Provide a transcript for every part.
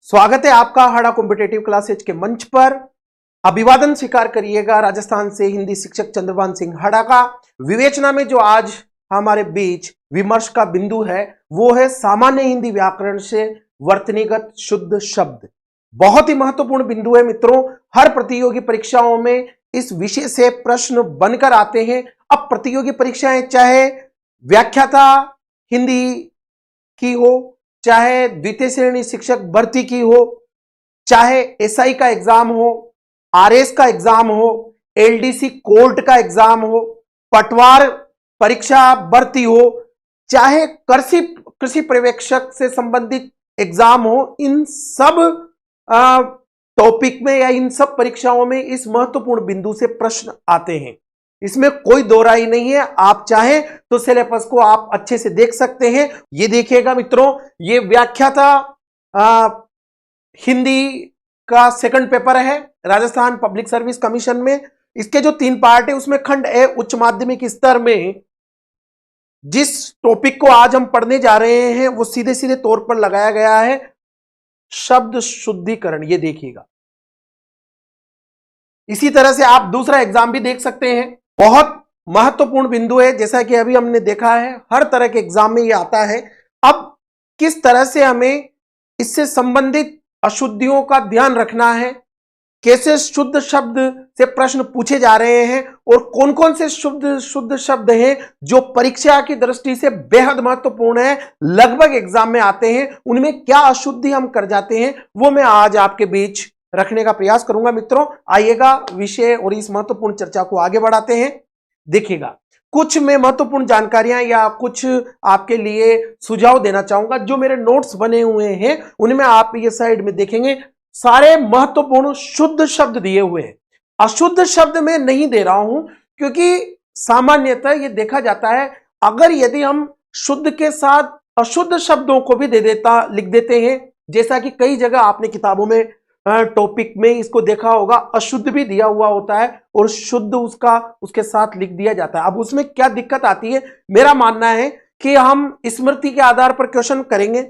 स्वागत है आपका हाड़ा कॉम्पिटेटिव क्लासेज के मंच पर। अभिवादन स्वीकार करिएगा राजस्थान से हिंदी शिक्षक चंद्रभान सिंह हाड़ा का। विवेचना में जो आज हमारे बीच विमर्श का बिंदु है वो है सामान्य हिंदी व्याकरण से वर्तनीगत शुद्ध शब्द। बहुत ही महत्वपूर्ण बिंदु है मित्रों। हर प्रतियोगी परीक्षाओं में इस विषय से प्रश्न बनकर आते हैं। अब प्रतियोगी परीक्षाएं चाहे व्याख्याता हिंदी की हो, चाहे द्वितीय श्रेणी शिक्षक भर्ती की हो, चाहे एसआई का एग्जाम हो, आरएस का एग्जाम हो, एलडीसी कोर्ट का एग्जाम हो, पटवार परीक्षा भर्ती हो, चाहे कृषि पर्यवेक्षक से संबंधित एग्जाम हो, इन सब टॉपिक में या इन सब परीक्षाओं में इस महत्वपूर्ण बिंदु से प्रश्न आते हैं। इसमें कोई दो राय नहीं है। आप चाहें तो सिलेबस को आप अच्छे से देख सकते हैं। ये देखिएगा मित्रों, ये व्याख्याता हिंदी का सेकंड पेपर है राजस्थान पब्लिक सर्विस कमीशन में। इसके जो 3 पार्ट है उसमें खंड ए उच्च माध्यमिक स्तर में जिस टॉपिक को आज हम पढ़ने जा रहे हैं वो सीधे सीधे तौर पर लगाया गया है शब्द शुद्धिकरण। ये देखिएगा। इसी तरह से आप दूसरा एग्जाम भी देख सकते हैं। बहुत महत्वपूर्ण बिंदु है, जैसा कि अभी हमने देखा है हर तरह के एग्जाम में ये आता है। अब किस तरह से हमें इससे संबंधित अशुद्धियों का ध्यान रखना है, कैसे शुद्ध शब्द से प्रश्न पूछे जा रहे हैं और कौन कौन से शुद्ध शब्द हैं जो परीक्षा की दृष्टि से बेहद महत्वपूर्ण है, लगभग एग्जाम में आते हैं, उनमें क्या अशुद्धि हम कर जाते हैं, वो मैं आज आपके बीच रखने का प्रयास करूंगा। मित्रों आइएगा विषय और इस महत्वपूर्ण चर्चा को आगे बढ़ाते हैं। देखिएगा, कुछ मैं महत्वपूर्ण जानकारियां या कुछ आपके लिए सुझाव देना चाहूंगा। जो मेरे नोट्स बने हुए हैं उनमें आप ये साइड में देखेंगे सारे महत्वपूर्ण शुद्ध शब्द दिए हुए हैं। अशुद्ध शब्द मैं नहीं दे रहा हूं क्योंकि सामान्यतः ये देखा जाता है अगर यदि हम शुद्ध के साथ अशुद्ध शब्दों को भी लिख देते हैं, जैसा कि कई जगह आपने किताबों में टॉपिक में इसको देखा होगा, अशुद्ध भी दिया हुआ होता है और शुद्ध उसके साथ लिख दिया जाता है। अब उसमें क्या दिक्कत आती है, मेरा मानना है कि हम स्मृति के आधार पर क्वेश्चन करेंगे।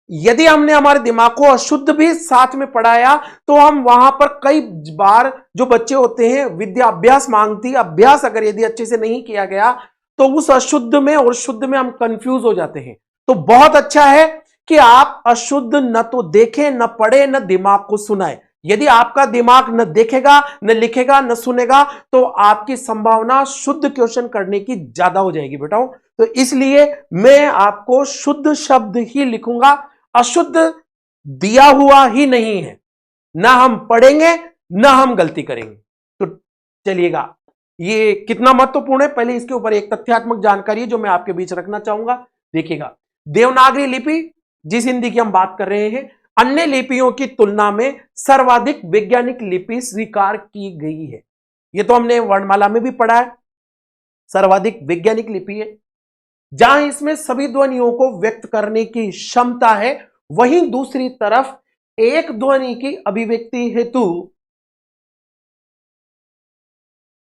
यदि हमने हमारे दिमाग को अशुद्ध भी साथ में पढ़ाया तो हम वहां पर कई बार जो बच्चे होते हैं विद्या अभ्यास मांगती, अभ्यास अगर यदि अच्छे से नहीं किया गया तो उस अशुद्ध में और शुद्ध में हम कंफ्यूज हो जाते हैं। तो बहुत अच्छा है कि आप अशुद्ध न तो देखें, न पढ़े, न दिमाग को सुनाए। यदि आपका दिमाग न देखेगा, न लिखेगा, न सुनेगा तो आपकी संभावना शुद्ध क्वेश्चन करने की ज्यादा हो जाएगी बेटाओं। तो इसलिए मैं आपको शुद्ध शब्द ही लिखूंगा, अशुद्ध दिया हुआ ही नहीं है। ना हम पढ़ेंगे ना हम गलती करेंगे। तो चलिएगा, ये कितना महत्वपूर्ण है, पहले इसके ऊपर एक तथ्यात्मक जानकारी जो मैं आपके बीच रखना चाहूंगा। देखिएगा, देवनागरी लिपि जिस हिंदी की हम बात कर रहे हैं, अन्य लिपियों की तुलना में सर्वाधिक वैज्ञानिक लिपि स्वीकार की गई है। यह तो हमने वर्णमाला में भी पढ़ा है, सर्वाधिक वैज्ञानिक लिपि है। जहां इसमें सभी ध्वनियों को व्यक्त करने की क्षमता है, वहीं दूसरी तरफ एक ध्वनि की अभिव्यक्ति हेतु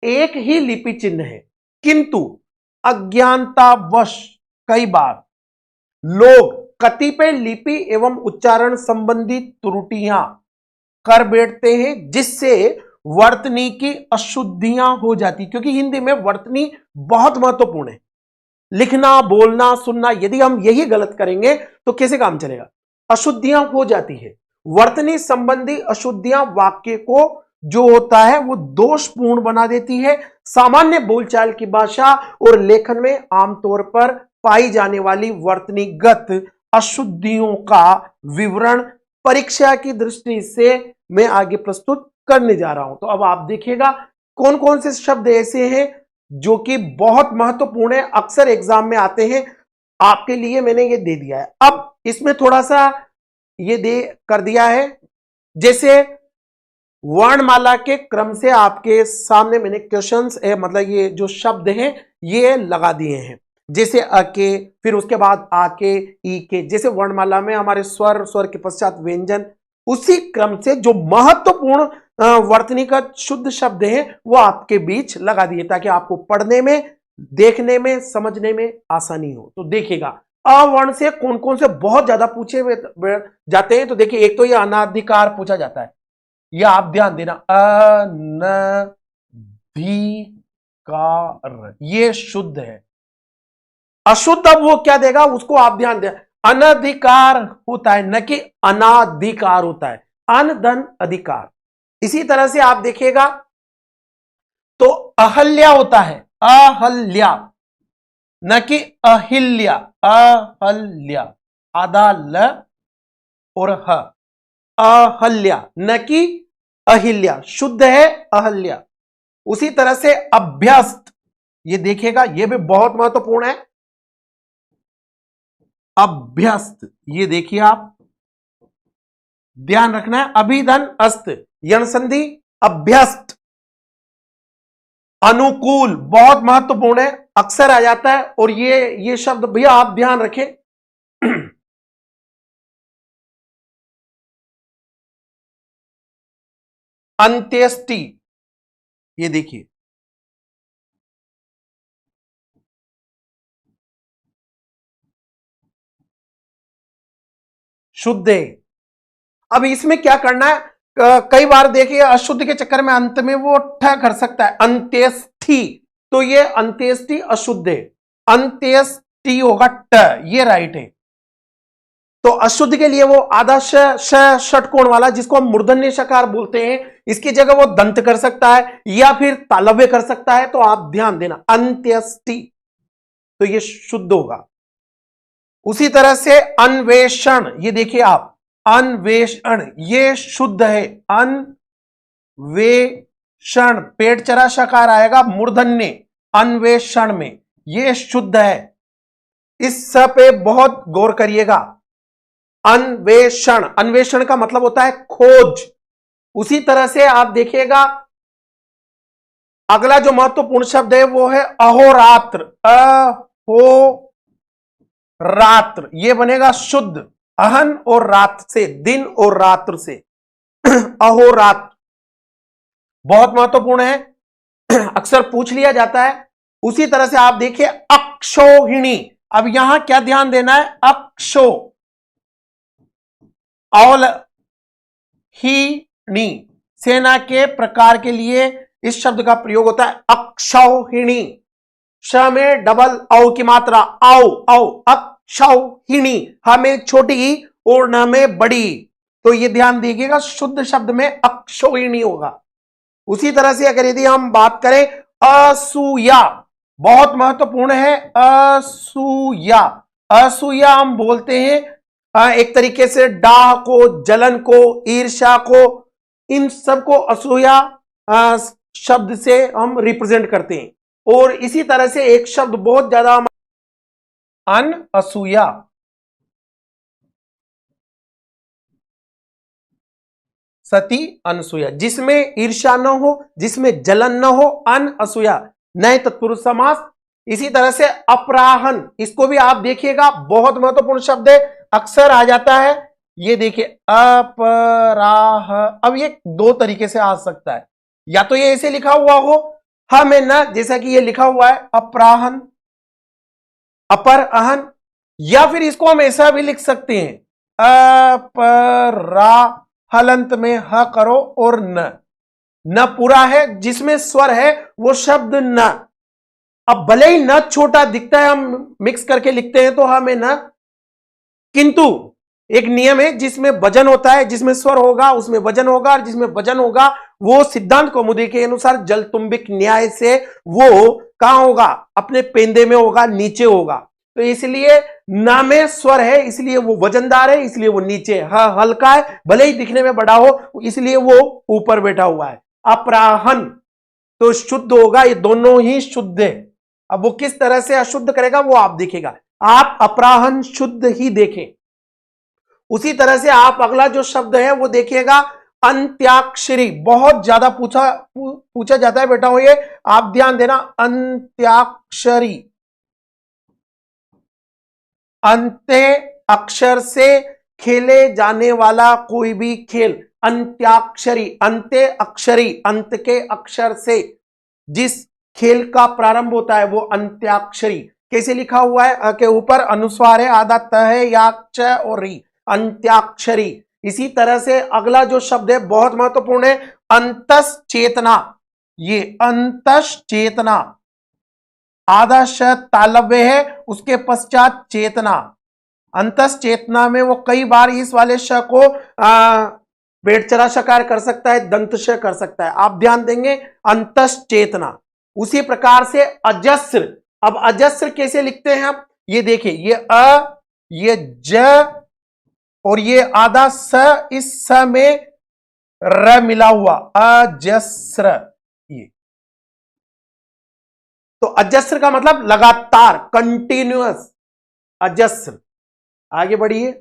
एक ही लिपि चिन्ह है, किंतु अज्ञानतावश कई बार लोग कतिपय लिपि एवं उच्चारण संबंधी त्रुटियां कर बैठते हैं, जिससे वर्तनी की अशुद्धियां हो जाती। क्योंकि हिंदी में वर्तनी बहुत महत्वपूर्ण है। लिखना, बोलना, सुनना, यदि हम यही गलत करेंगे तो कैसे काम चलेगा, अशुद्धियां हो जाती है। वर्तनी संबंधी अशुद्धियां वाक्य को जो होता है वो दोषपूर्ण बना देती है। सामान्य बोलचाल की भाषा और लेखन में आमतौर पर पाई जाने वाली वर्तनीगत अशुद्धियों का विवरण परीक्षा की दृष्टि से मैं आगे प्रस्तुत करने जा रहा हूं। तो अब आप देखिएगा कौन कौन से शब्द ऐसे हैं जो कि बहुत महत्वपूर्ण है, अक्सर एग्जाम में आते हैं। आपके लिए मैंने ये दे दिया है। अब इसमें थोड़ा सा ये दे कर दिया है, जैसे वर्णमाला के क्रम से आपके सामने मैंने क्वेश्चंस मतलब ये जो शब्द हैं ये लगा दिए हैं। जैसे अके, फिर उसके बाद आके, ई के, जैसे वर्णमाला में हमारे स्वर के पश्चात व्यंजन, उसी क्रम से जो महत्वपूर्ण वर्तनीगत शुद्ध शब्द हैं वो आपके बीच लगा दिए ताकि आपको पढ़ने में, देखने में, समझने में आसानी हो। तो देखिएगा, अवर्ण से कौन कौन से बहुत ज्यादा पूछे जाते हैं, तो देखिए एक तो ये अनाधिकार पूछा जाता है, ये आप ध्यान देना, अनधिकार, ये शुद्ध है। अशुद्ध अब वो क्या देगा उसको आप ध्यान दें, अनधिकार होता है न कि अनाधिकार होता है, अन धन अधिकार। इसी तरह से आप देखिएगा तो अहल्या होता है, अहल्या न कि अहिल्या, अहल्या, आधा ल और ह, अहल्या न कि अहिल्या, शुद्ध है अहल्या। उसी तरह से अभ्यस्त, ये देखिएगा ये भी बहुत महत्वपूर्ण है, अभ्यस्त, ये देखिए आप ध्यान रखना है, अभिधन अस्त, यण संधि, अभ्यस्त, अनुकूल, बहुत महत्वपूर्ण है, अक्सर आ जाता है, और ये शब्द भैया आप ध्यान रखें। अंत्येष्टि, ये देखिए शुद्ध है। अब इसमें क्या करना है, कई बार देखिए अशुद्ध के चक्कर में अंत में वो ठ कर सकता है, अंत्येष्टि, तो ये अंत्येष्टि अशुद्ध है, अंत्येष्टि होगा ट, ये राइट है। तो अशुद्ध के लिए वो आधा षटकोण वाला जिसको हम मूर्धन्य शकार बोलते हैं, इसकी जगह वो दंत कर सकता है या फिर तालव्य कर सकता है, तो आप ध्यान देना अंत्येष्टि, तो ये शुद्ध होगा। उसी तरह से अन्वेषण, ये देखिए आप अन्वेषण, ये शुद्ध है, अन्वेषण, पेट चरा शकार आएगा मूर्धन्य अन्वेषण में, ये शुद्ध है। इस स पे बहुत गौर करिएगा, अन्वेषण, अन्वेषण का मतलब होता है खोज। उसी तरह से आप देखिएगा अगला जो महत्वपूर्ण शब्द है वो है अहोरात्र, अहोरात्र, ये बनेगा शुद्ध, अहन और रात से, दिन और रात्र से, अहोरात्र बहुत महत्वपूर्ण है, अक्सर पूछ लिया जाता है। उसी तरह से आप देखिए अक्षोहिणी, अब यहां क्या ध्यान देना है, अक्षो, औल ही, सेना के प्रकार के लिए इस शब्द का प्रयोग होता है, अक्षौहिणी, श में डबल औ की मात्रा, औ औ, अक्षौहिणी, ह में छोटी और न में बड़ी, तो ये ध्यान दीजिएगा शुद्ध शब्द में अक्षौहिणी होगा। उसी तरह से अगर यदि हम बात करें असूया, बहुत महत्वपूर्ण है, असूया, असूया हम बोलते हैं एक तरीके से डाह को, जलन को, ईर्ष्या को, इन सबको असूया शब्द से हम रिप्रेजेंट करते हैं। और इसी तरह से एक शब्द बहुत ज्यादा अनअसूया, सती अनसूया, जिसमें ईर्ष्या न हो, जिसमें जलन न हो, अनअसूया, नए तत्पुरुष समास। इसी तरह से अपराहन, इसको भी आप देखिएगा बहुत महत्वपूर्ण शब्द है, अक्सर आ जाता है, ये देखिए अपराह। अब ये दो तरीके से आ सकता है, या तो ये ऐसे लिखा हुआ हो ह में न, जैसा कि ये लिखा हुआ है अपराहन, अपर अहन, या फिर इसको हम ऐसा भी लिख सकते हैं अपरा, हलंत में ह करो और न पूरा है, जिसमें स्वर है वो शब्द न। अब भले ही न छोटा दिखता है, हम मिक्स करके लिखते हैं तो हमें न, किंतु एक नियम है जिसमें वजन होता है, जिसमें स्वर होगा उसमें वजन होगा, और जिसमें वजन होगा वो सिद्धांत कौमुदी के अनुसार जलतुंबिक न्याय से वो कहां होगा, अपने पेंदे में होगा, नीचे होगा। तो इसलिए न में स्वर है, इसलिए वो वजनदार है, इसलिए वो नीचे, हल्का है, भले ही दिखने में बड़ा हो इसलिए वो ऊपर बैठा हुआ है। अपराहन तो शुद्ध होगा, ये दोनों ही शुद्ध है। अब वो किस तरह से अशुद्ध करेगा वो आप देखेगा, आप अपराहन शुद्ध ही देखें। उसी तरह से आप अगला जो शब्द है वो देखिएगा अंत्याक्षरी, बहुत ज्यादा पूछा जाता है बेटा, ये आप ध्यान देना, अंत्याक्षरी, अंत्य अक्षर से खेले जाने वाला कोई भी खेल, अंत्याक्षरी, अंत्य अक्षरी, अंत के अक्षर से जिस खेल का प्रारंभ होता है वो अंत्याक्षरी। कैसे लिखा हुआ है? अ के ऊपर अनुस्वार है, आधा त है, या च और री, अंत्याक्षरी। इसी तरह से अगला जो शब्द है बहुत महत्वपूर्ण है, अंतस चेतना। ये अंतस चेतना, आधा श तालव्य है, उसके पश्चात चेतना। अंतस चेतना में वो कई बार इस वाले श को बेटचरा शकार कर सकता है, दंत श कर सकता है, आप ध्यान देंगे, अंतस चेतना। उसी प्रकार से अजस्र। अब अजस्र कैसे लिखते हैं आप? ये देखिए, ये अ, ये ज और ये आधा स, इस स में र मिला हुआ, अजस्र। ये तो अजस्र का मतलब लगातार, कंटिन्यूअस, अजस्र। आगे बढ़िए।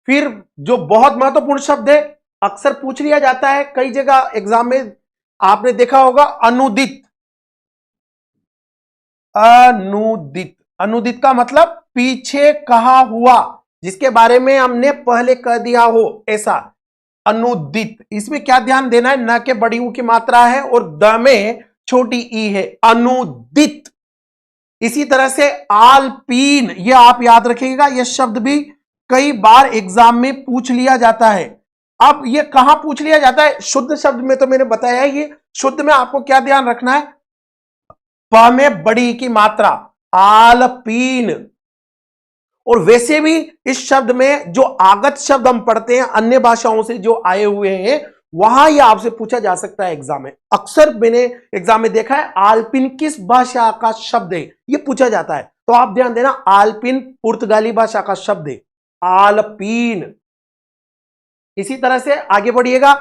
फिर जो बहुत महत्वपूर्ण शब्द है, अक्सर पूछ लिया जाता है कई जगह एग्जाम में, आपने देखा होगा, अनुदित। अनुदित, अनुदित का मतलब पीछे कहा हुआ, जिसके बारे में हमने पहले कह दिया हो, ऐसा अनुदित। इसमें क्या ध्यान देना है? न के बड़ी ऊ की मात्रा है और द में छोटी ई है, अनुदित। इसी तरह से आलपीन, यह आप याद रखिएगा, यह शब्द भी कई बार एग्जाम में पूछ लिया जाता है। अब यह कहां पूछ लिया जाता है? शुद्ध शब्द में तो मैंने बताया है। ये शुद्ध में आपको क्या ध्यान रखना है? प में बड़ी की मात्रा, आलपीन। और वैसे भी इस शब्द में जो आगत शब्द हम पढ़ते हैं अन्य भाषाओं से जो आए हुए हैं, वहां यह आपसे पूछा जा सकता है एग्जाम में। अक्सर मैंने एग्जाम में देखा है, आलपिन किस भाषा का शब्द है, यह पूछा जाता है। तो आप ध्यान देना, आलपिन पुर्तगाली भाषा का शब्द है, आलपीन। इसी तरह से आगे बढ़िएगा,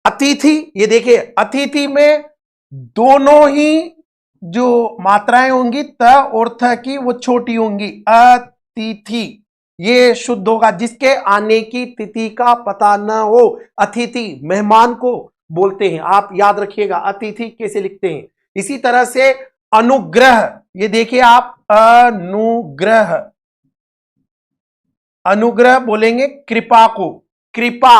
अतिथि। ये देखिए, अतिथि में दोनों ही जो मात्राएं होंगी त और थ की, वो छोटी होंगी, अतिथि। ये शुद्ध होगा, जिसके आने की तिथि का पता न हो। अतिथि मेहमान को बोलते हैं, आप याद रखिएगा अतिथि कैसे लिखते हैं। इसी तरह से अनुग्रह, ये देखिए आप, अनुग्रह, अनुग्रह बोलेंगे कृपा को, कृपा,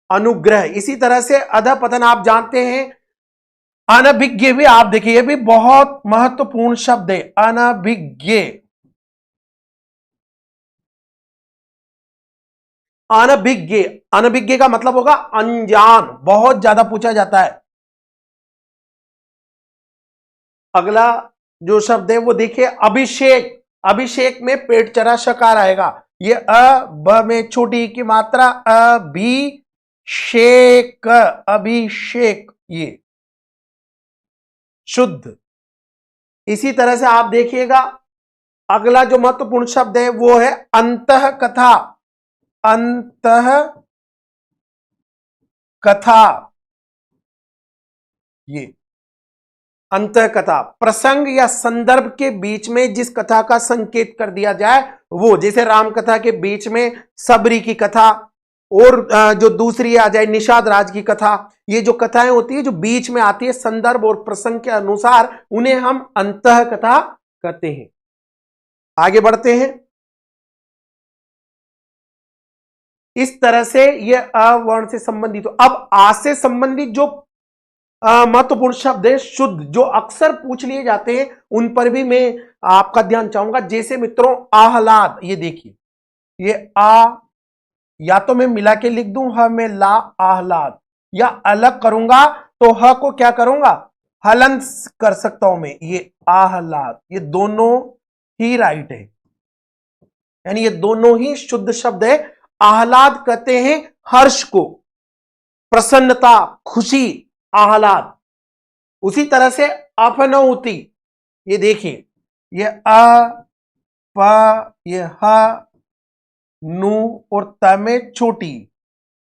अनुग्रह। इसी तरह से अधपतन आप जानते हैं। अनभिज्ञ भी आप देखिए, ये भी बहुत महत्वपूर्ण शब्द है, अनभिज्ञ। अनभिज्ञ, अनभिज्ञ का मतलब होगा अनजान, बहुत ज्यादा पूछा जाता है। अगला जो शब्द है वो देखिए, अभिषेक। अभिषेक में पेट चरा शकार आएगा, ये अ ब में छोटी की मात्रा, अभिषेक, अभिषेक, ये शुद्ध। इसी तरह से आप देखिएगा, अगला जो महत्वपूर्ण शब्द है वो है अंतः कथा। अंतः कथा, ये अंतः कथा, प्रसंग या संदर्भ के बीच में जिस कथा का संकेत कर दिया जाए वो, जैसे राम कथा के बीच में सबरी की कथा, और जो दूसरी आ जाए निषाद राज की कथा। ये जो कथाएं होती है जो बीच में आती है संदर्भ और प्रसंग के अनुसार, उन्हें हम अंतः कथा कहते हैं। आगे बढ़ते हैं। इस तरह से ये अवर्ण से संबंधित हो। अब आ से संबंधित जो महत्वपूर्ण शब्द है शुद्ध, जो अक्सर पूछ लिए जाते हैं, उन पर भी मैं आपका ध्यान चाहूंगा। जैसे मित्रों, आह्लाद, ये देखिए, ये आ, या तो मैं मिला के लिख दूं ह में ला, आह्लाद, या अलग करूंगा तो ह को क्या करूंगा, हलन कर सकता हूं मैं, ये आह्लाद। ये दोनों ही राइट है, यानी ये दोनों ही शुद्ध शब्द है। आह्लाद कहते हैं हर्ष को, प्रसन्नता, खुशी, आह्लाद। उसी तरह से अपनौति, ये देखिए, ये अ प, ये ह, नु और त में छोटी,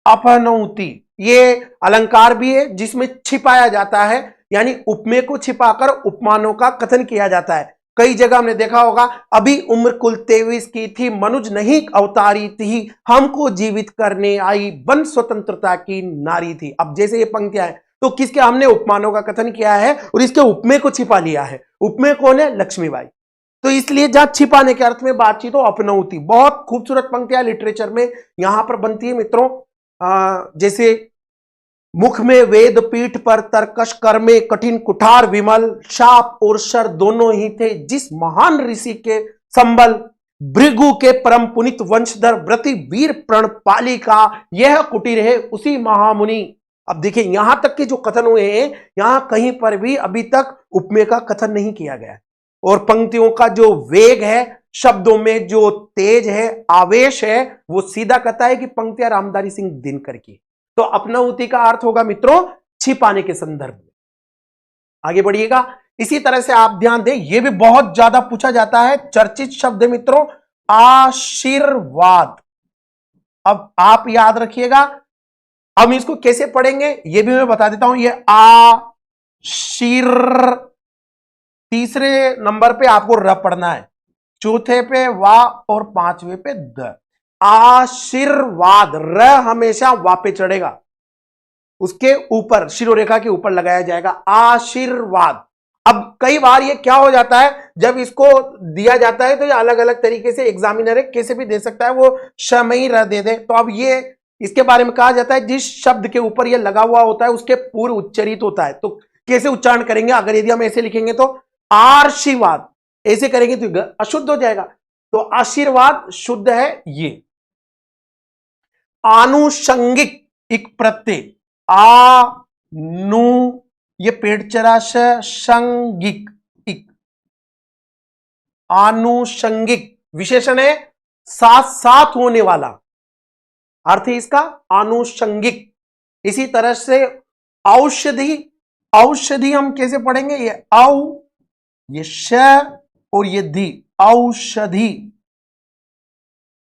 अपनौति। ये अलंकार भी है जिसमें छिपाया जाता है, यानी उपमेय को छिपाकर उपमानों का कथन किया जाता है। कई जगह हमने देखा होगा, अभी उम्र कुल 23 की थी, मनुज नहीं अवतारी थी, हमको जीवित करने आई, बन स्वतंत्रता की नारी थी। अब जैसे ये पंक्तियां हैं तो किसके, हमने उपमानों का कथन किया है और इसके उपमेय को छिपा लिया है। उपमेय कौन है? लक्ष्मीबाई। तो इसलिए जहां छिपाने के अर्थ में बातचीत हो, अपनौती। बहुत खूबसूरत पंक्तियां लिटरेचर में यहां पर बनती है मित्रों। जैसे मुख में वेद, पीठ पर तरकश, कर में कठिन कुठार विमल, शाप और शर दोनों ही थे जिस महान ऋषि के संबल, भृगु के परम पुनित वंशधर व्रति वीर प्रणपाली का यह कुटीर है उसी महामुनि। अब देखिए यहां तक के जो कथन हुए हैं, यहां कहीं पर भी अभी तक उपमेय का कथन नहीं किया गया और पंक्तियों का जो वेग है, शब्दों में जो तेज है, आवेश है, वो सीधा कहता है कि पंक्तियां रामधारी सिंह दिनकर की। तो अपनाहुति का अर्थ होगा मित्रों छिपाने के संदर्भ में। आगे बढ़िएगा। इसी तरह से आप ध्यान दें, यह भी बहुत ज्यादा पूछा जाता है, चर्चित शब्द है मित्रों आशीर्वाद। अब आप याद रखिएगा, हम इसको कैसे पढ़ेंगे यह भी मैं बता देता हूं। यह आशीर, तीसरे नंबर पे आपको र पढ़ना है, चौथे पे वा और पांचवें पे द। आशीर्वाद, र हमेशा वा पे चढ़ेगा, उसके ऊपर शिरोरेखा के ऊपर लगाया जाएगा आशीर्वाद। अब कई बार ये क्या हो जाता है, जब इसको दिया जाता है तो ये अलग अलग तरीके से एग्जामिनर है कैसे भी दे सकता है, वो शमई र दे दे। तो अब ये इसके बारे में कहा जाता है जिस शब्द के ऊपर ये लगा हुआ होता है उसके पूर्व उच्चरित होता है। तो कैसे उच्चारण करेंगे, अगर यदि हम ऐसे लिखेंगे तो आशीर्वाद, ऐसे करेंगे तो अशुद्ध हो जाएगा। तो आशीर्वाद शुद्ध है। ये आनुषंगिक एक प्रत्यय, नु, ये पेट चरा संगिक, आनुषंगिक विशेषण है, साथ साथ होने वाला अर्थ है इसका आनुषंगिक। इसी तरह से औषधि, औषधि हम कैसे पढ़ेंगे, ये औ, ये श और ये धी, औषधि।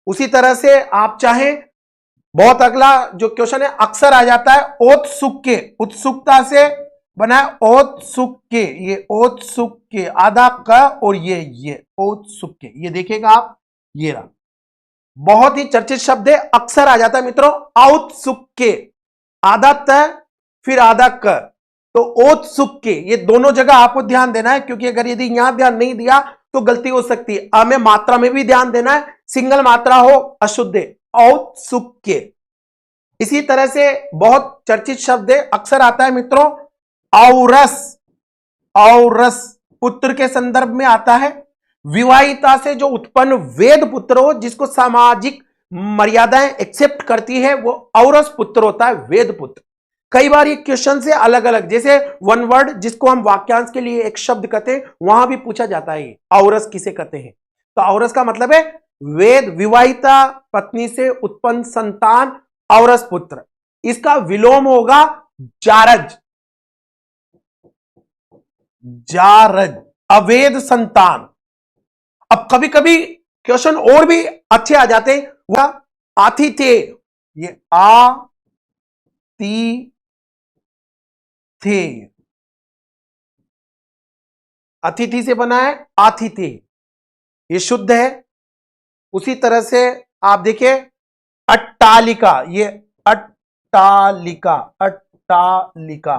उसी तरह से आप चाहें, बहुत अगला जो क्वेश्चन है अक्सर आ जाता है औत्सुक्य, उत्सुकता से बना है औत्सुक्य, ये औत्सुक्य आधा क और ये औत्सुक्य, ये देखिएगा आप, ये रहा, बहुत ही चर्चित शब्द है, अक्सर आ जाता है मित्रों औत्सुक्य, आधा त फिर आधा क, तो औत्सुक्य, ये दोनों जगह आपको ध्यान देना है, क्योंकि अगर यदि यहां ध्यान नहीं दिया तो गलती हो सकती है। हमें मात्रा में भी ध्यान देना है, सिंगल मात्रा हो अशुद्ध, औत्सुक्य। इसी तरह से बहुत चर्चित शब्द है, अक्सर आता है मित्रों औरस, औरस पुत्र के संदर्भ में आता है, विवाहिता से जो उत्पन्न वेद पुत्र हो, जिसको सामाजिक मर्यादाएं एक्सेप्ट करती है, वो औरस पुत्र होता है, वेद पुत्र। कई बार ये क्वेश्चन से अलग अलग, जैसे वन वर्ड जिसको हम वाक्यांश के लिए एक शब्द कहते हैं, वहां भी पूछा जाता है औरस किसे कहते हैं। तो औरस का मतलब है वेद, विवाहिता पत्नी से उत्पन्न संतान, औरस पुत्र। इसका विलोम होगा जारज, जारज अवैध संतान। अब कभी कभी क्वेश्चन और भी अच्छे आ जाते हैं, वह आतिथे, ये आ ती थे, अतिथि से बना है आतिथे, ये शुद्ध है। उसी तरह से आप देखिए अट्टालिका, ये अट्टालिका, अट्टालिका,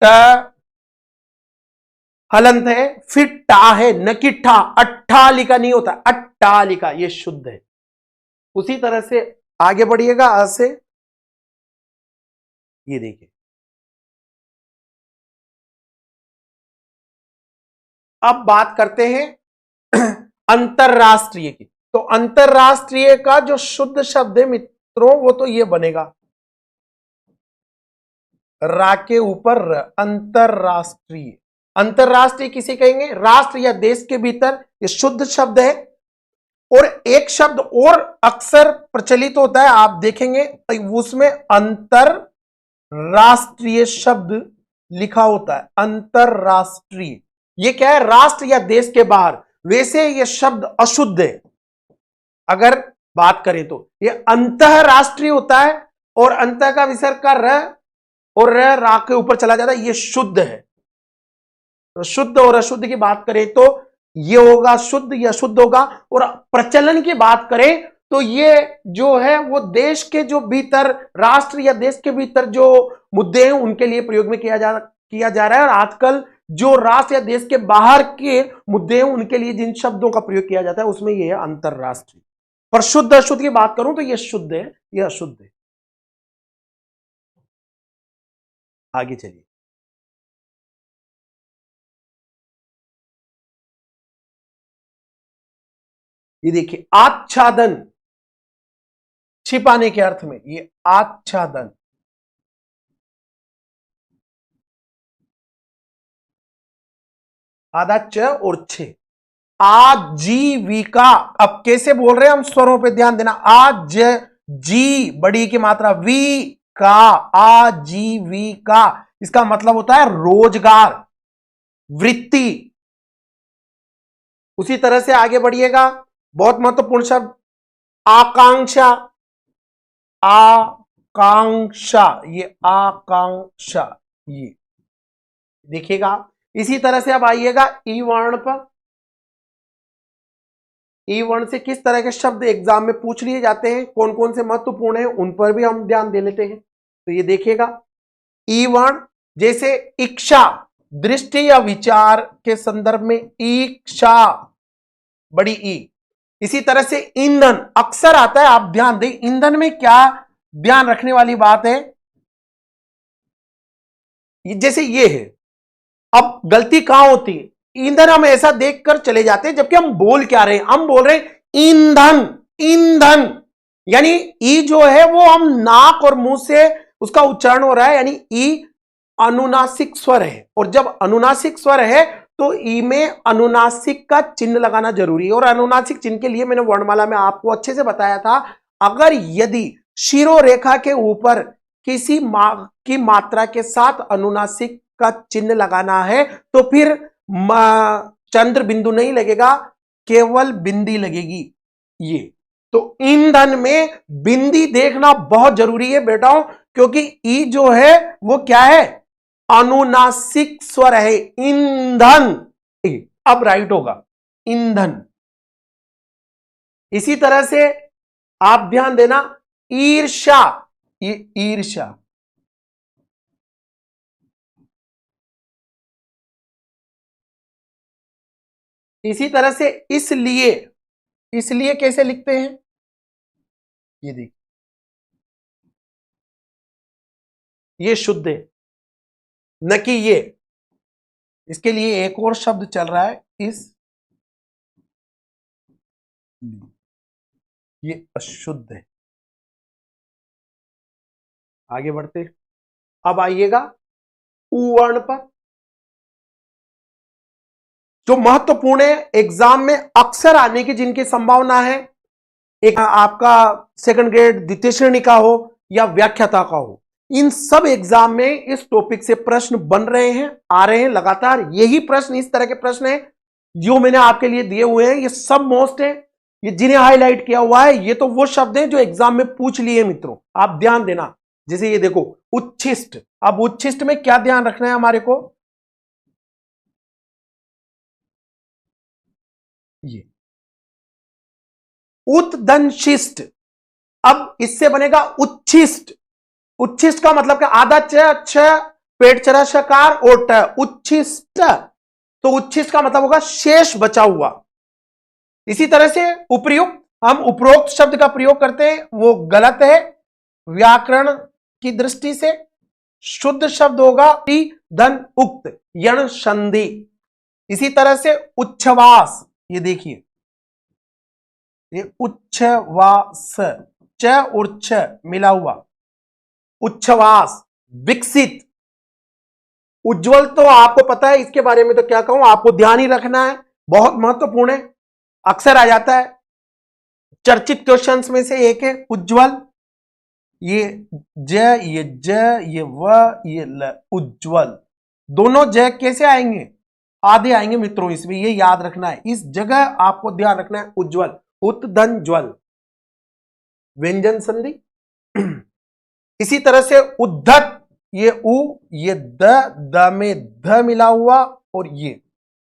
ट हलंत है, फिर टा है, न कि ठा, अट्ठालिका नहीं होता, अट्टालिका, ये शुद्ध है। उसी तरह से आगे बढ़िएगा, अ से, ये देखिए अब बात करते हैं अंतरराष्ट्रीय की। तो अंतरराष्ट्रीय का जो शुद्ध शब्द है मित्रों, वो तो ये बनेगा रा के ऊपर र, अंतरराष्ट्रीय। अंतरराष्ट्रीय किसे कहेंगे, राष्ट्र या देश के भीतर, ये शुद्ध शब्द है। और एक शब्द और अक्सर प्रचलित होता है, आप देखेंगे उसमें अंतरराष्ट्रीय शब्द लिखा होता है, अंतरराष्ट्रीय। ये क्या है, राष्ट्र या देश के बाहर। वैसे ये शब्द अशुद्ध है अगर बात करें तो, ये अंतरराष्ट्रीय होता है और अंत का विसर्ग का र और रा के ऊपर चला जाता है, ये शुद्ध है। तो शुद्ध और अशुद्ध की बात करें तो ये होगा शुद्ध या शुद्ध होगा। और प्रचलन की बात करें तो ये जो है वो देश के जो भीतर, राष्ट्र या देश के भीतर जो मुद्दे हैं उनके लिए प्रयोग में किया जा रहा है। और आजकल जो राष्ट्र या देश के बाहर के मुद्दे हैं उनके लिए जिन शब्दों का प्रयोग किया जाता है उसमें यह है अंतरराष्ट्रीय। पर शुद्ध अशुद्ध की बात करूं तो यह शुद्ध है, यह अशुद्ध है। आगे चलिए। ये देखिए आच्छादन, छिपाने के अर्थ में ये आच्छादन। आधा च और छे, आजीविका। अब कैसे बोल रहे हैं हम, स्वरों पे ध्यान देना। आज जी बड़ी की मात्रा, वी का, आजीविका। इसका मतलब होता है रोजगार, वृत्ति। उसी तरह से आगे बढ़िएगा, बहुत महत्वपूर्ण शब्द आकांक्षा। आकांक्षा, ये आकांक्षा, ये देखिएगा। इसी तरह से अब आइएगा ई वर्ण पर। ई वर्ण से किस तरह के शब्द एग्जाम में पूछ लिए जाते हैं, कौन कौन से महत्वपूर्ण हैं, उन पर भी हम ध्यान दे लेते हैं। तो ये देखिएगा ई वर्ण, जैसे इच्छा, दृष्टि या विचार के संदर्भ में इच्छा, बड़ी ई। इसी तरह से ईंधन अक्सर आता है, आप ध्यान दें। ईंधन में क्या ध्यान रखने वाली बात है, जैसे ये है। अब गलती कहां होती है, ईंधन हम ऐसा देखकर चले जाते हैं, जबकि हम बोल क्या रहे हैं, हम बोल रहे हैं ईंधन। ईंधन यानी ई जो है वो हम नाक और मुंह से उसका उच्चारण हो रहा है, यानी ई अनुनासिक स्वर है। और जब अनुनासिक स्वर है तो ई में अनुनासिक का चिन्ह लगाना जरूरी है। और अनुनासिक चिन्ह के लिए मैंने वर्णमाला में आपको अच्छे से बताया था, अगर यदि शिरोरेखा के ऊपर किसी की मात्रा के साथ अनुनासिक का चिन्ह लगाना है तो फिर चंद्र बिंदु नहीं लगेगा, केवल बिंदी लगेगी। ये तो ईंधन में बिंदी देखना बहुत जरूरी है बेटाओं, क्योंकि ई जो है वो क्या है, अनुनासिक स्वर है। ईंधन, अब राइट होगा ईंधन। इसी तरह से आप ध्यान देना, ईर्ष्या, ये ईर्ष्या। इसी तरह से इसलिए, इसलिए कैसे लिखते हैं, ये देखिए, ये शुद्ध है, न कि ये। इसके लिए एक और शब्द चल रहा है, इस, ये अशुद्ध है। आगे बढ़ते, अब आइएगा उ वर्ण पर, जो महत्वपूर्ण है, एग्जाम में अक्सर आने की जिनकी संभावना है। एक आपका सेकंड ग्रेड द्वितीय श्रेणी का हो या व्याख्याता का हो, इन सब एग्जाम में इस टॉपिक से प्रश्न बन रहे हैं, आ रहे हैं लगातार। यही प्रश्न, इस तरह के प्रश्न हैं जो मैंने आपके लिए दिए हुए हैं, ये सब मोस्ट है। ये जिन्हें हाईलाइट किया हुआ है, ये तो वो शब्द हैं जो एग्जाम में पूछ लिए मित्रों, आप ध्यान देना। जैसे ये देखो उच्छिष्ट, अब उच्छिष्ट में क्या ध्यान रखना है हमारे को, ये उत्दंशिष्ट। अब इससे बनेगा उच्छिष्ट। उच्छिष्ट का मतलब क्या, आधा छ पेट चरा शकार और ट, उच्छिष्ट। तो उच्छिष्ट का मतलब होगा शेष बचा हुआ। इसी तरह से उपर्युक्त, हम उपरोक्त शब्द का प्रयोग करते हैं, वो गलत है व्याकरण की दृष्टि से। शुद्ध शब्द होगा धन उक्त, यण संधि। इसी तरह से उच्छ्वास, ये देखिए, ये उच्छ्वास, च और छ मिला हुआ, उच्छ्वास। विकसित, उज्जवल तो आपको पता है, इसके बारे में तो क्या कहूं, आपको ध्यान ही रखना है, बहुत महत्वपूर्ण है, अक्सर आ जाता है, चर्चित क्वेश्चंस में से एक है उज्जवल। ये ज, ये ज, ये व, ये ल, उज्जवल। दोनों ज कैसे आएंगे, आधे आएंगे मित्रों इसमें, ये याद रखना है, इस जगह आपको ध्यान रखना है। उज्जवल, उत धन ज्वल, व्यंजन संधि। इसी तरह से उद्धत, ये उ, ये द में ध मिला हुआ, और ये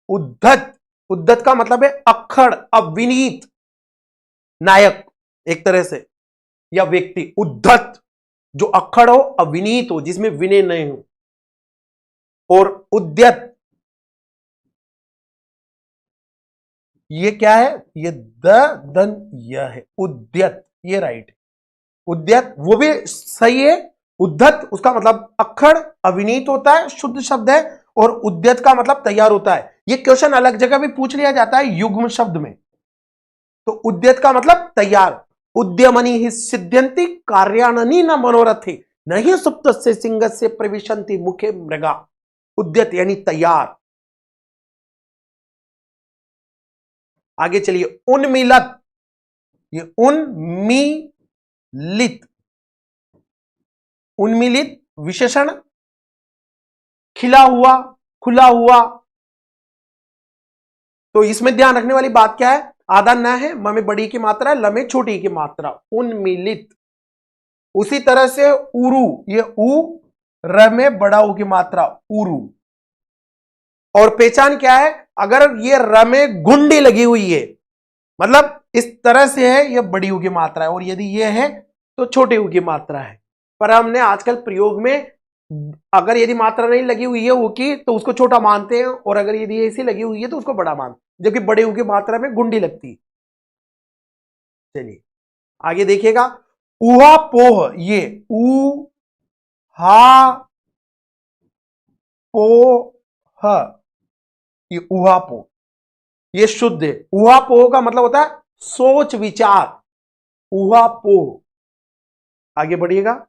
उद्धत। उद्धत का मतलब है अक्खड़, अविनीत, नायक एक तरह से, या व्यक्ति। उद्धत जो अक्खड़ हो, अविनीत हो, जिसमें विनय नहीं हो। और उद्यत, ये क्या है, ये धन यह है, उद्यत, ये राइट है। उद्यत वो भी सही है, उद्धत उसका मतलब अक्खड़ अविनीत होता है, शुद्ध शब्द है, और उद्यत का मतलब तैयार होता है। ये क्वेश्चन अलग जगह भी पूछ लिया जाता है युग्म शब्द में। तो उद्यत का मतलब तैयार। उद्यमनी ही सिद्ध्यंति कार्याणनी न मनोरथी नहीं सुप्तस्य सिंहस्य प्रविशन्ति मुखे मृगा। उद्यत यानी तैयार। आगे चलिए, उन्मीलित, ये उन्मीलित, उन्मीलित विशेषण खिला हुआ, खुला हुआ। तो इसमें ध्यान रखने वाली बात क्या है, आधा न है, म में बड़ी की मात्रा, ल में छोटी की मात्रा, उन्मीलित। उसी तरह से उरु, ये उ, र में बड़ा उ की मात्रा, उरु। और पहचान क्या है, अगर ये र में गुंडी लगी हुई है, मतलब इस तरह से है, यह बड़ी उ की मात्रा है, और यदि यह है तो छोटी उ की मात्रा है। पर हमने आजकल प्रयोग में अगर यदि मात्रा नहीं लगी हुई है उ की तो उसको छोटा मानते हैं, और अगर यदि ऐसी लगी हुई है तो उसको बड़ा मानते हैं, जबकि बड़े उ की मात्रा में गुंडी लगती है। चलिए आगे देखिएगा, उहा पोह, ये उ हा पोह, ये उहा पोह, ये शुद्ध है। उहा पोह का मतलब होता है सोच विचार, उहा पोह। आगे बढ़िएगा,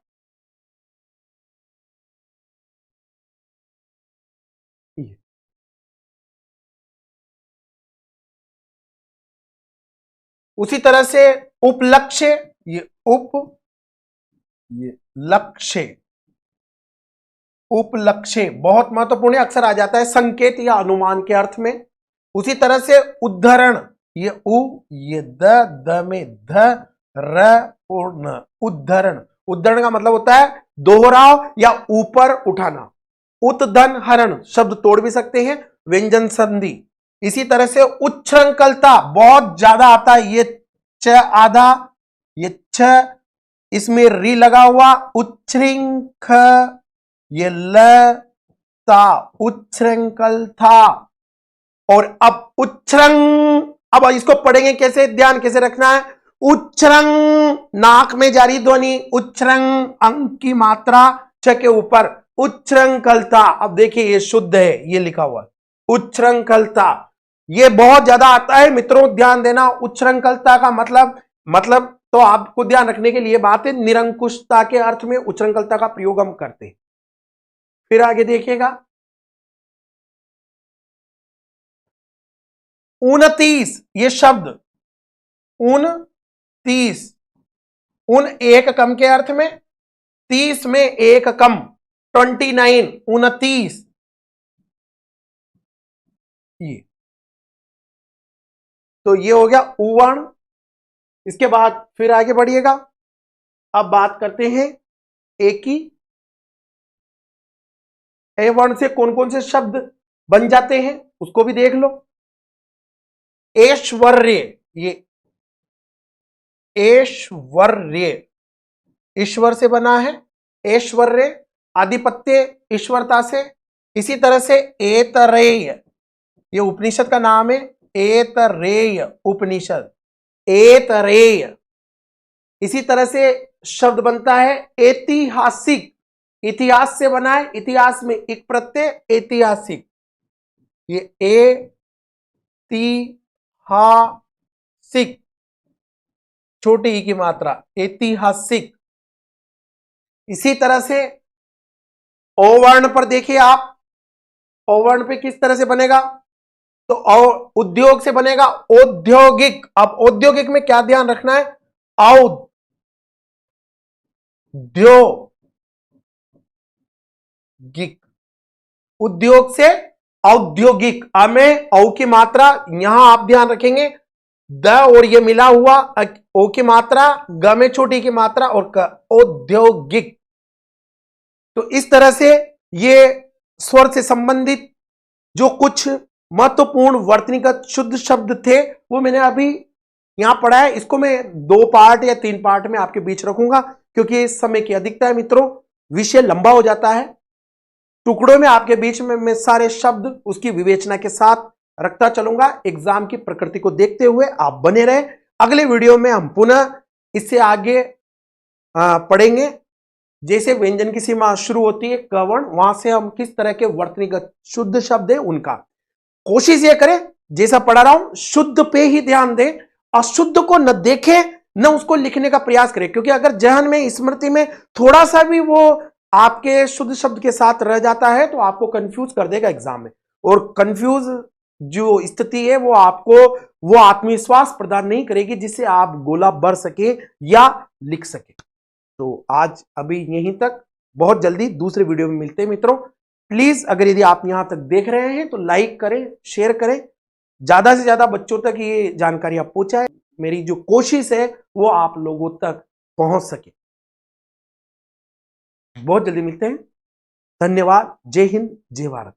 उसी तरह से उपलक्ष्य, ये ये लक्ष्य, उपलक्ष्य बहुत महत्वपूर्ण अक्सर आ जाता है संकेत या अनुमान के अर्थ में। उसी तरह से उद्धरण, ये ये द में ध र पूर्ण, उद्धरण। उद्धरण का मतलब होता है दोहराव या ऊपर उठाना। उत्धन हरण शब्द तोड़ भी सकते हैं, व्यंजन संधि। इसी तरह से उच्छृंखलता बहुत ज्यादा आता है, ये च आधा, ये छ, इसमें री लगा हुआ, उच्छृंख, ये लता, उच्छृंखल था। और अब उच्छृंग, अब इसको पढ़ेंगे कैसे, ध्यान कैसे रखना है, उच्छृंग नाक में जारी ध्वनि, उच्छृंग अंक की मात्रा छ के ऊपर, उच्छृंखलता। अब देखिए ये शुद्ध है, ये लिखा हुआ उच्छृंखलता, ये बहुत ज्यादा आता है मित्रों, ध्यान देना। उच्छृंखलता का मतलब तो आपको ध्यान रखने के लिए बात है, निरंकुशता के अर्थ में उच्छृंखलता का प्रयोग हम करते हैं। फिर आगे देखिएगा, 29, ये शब्द 29, उन एक कम के अर्थ में, 30 में एक कम, 29, 29, ये तो ये हो गया उवर्ण। इसके बाद फिर आगे बढ़िएगा, अब बात करते हैं एकी। ए वर्ण से कौन कौन से शब्द बन जाते हैं उसको भी देख लो। ऐश्वर्य, ये ऐश्वर्य ईश्वर से बना है, ऐश्वर्य आधिपत्य ईश्वरता से। इसी तरह से एतरेय, ये उपनिषद का नाम है, एतरेय उपनिषद, एतरेय। इसी तरह से शब्द बनता है ऐतिहासिक, इतिहास से बना है, इतिहास में एक प्रत्यय, ऐतिहासिक, ये ऐतिहासिक, छोटी ई की मात्रा, ऐतिहासिक। इसी तरह से औवर्ण पर देखिए आप, औवर्ण पे किस तरह से बनेगा, तो उद्योग से बनेगा औद्योगिक। अब औद्योगिक में क्या ध्यान रखना है, औद्योगिक, उद्योग से औद्योगिक। में औ की मात्रा यहां आप ध्यान रखेंगे, द और ये मिला हुआ, ओ की मात्रा, ग में छोटी की मात्रा, और क, औद्योगिक। तो इस तरह से ये स्वर से संबंधित जो कुछ महत्वपूर्ण वर्तनीगत शुद्ध शब्द थे वो मैंने अभी यहां पढ़ा है। इसको मैं 2 पार्ट या 3 पार्ट में आपके बीच रखूंगा, क्योंकि इस समय की अधिकता है मित्रों, विषय लंबा हो जाता है। टुकड़ों में आपके बीच में मैं सारे शब्द उसकी विवेचना के साथ रखता चलूंगा। एग्जाम की प्रकृति को देखते हुए आप बने रहे। अगले वीडियो में हम पुनः इससे आगे पढ़ेंगे। जैसे व्यंजन की सीमा शुरू होती है कवर्ण, वहां से हम किस तरह के वर्तनीगत शुद्ध शब्द है उनका। कोशिश ये करें, जैसा पढ़ा रहा हूं, शुद्ध पे ही ध्यान दें, अशुद्ध को न देखें न उसको लिखने का प्रयास करें, क्योंकि अगर जहन में, स्मृति में थोड़ा सा भी वो आपके शुद्ध शब्द के साथ रह जाता है तो आपको कंफ्यूज कर देगा एग्जाम में, और कंफ्यूज जो स्थिति है वो आपको वो आत्मविश्वास प्रदान नहीं करेगी जिससे आप गोला भर सके या लिख सके। तो आज अभी यहीं तक, बहुत जल्दी दूसरे वीडियो में मिलते हैं मित्रों। प्लीज अगर यदि आप यहां तक देख रहे हैं तो लाइक करें, शेयर करें, ज्यादा से ज्यादा बच्चों तक ये जानकारी आप पहुंचाएं। मेरी जो कोशिश है वो आप लोगों तक पहुंच सके। बहुत जल्दी मिलते हैं। धन्यवाद। जय हिंद, जय भारत।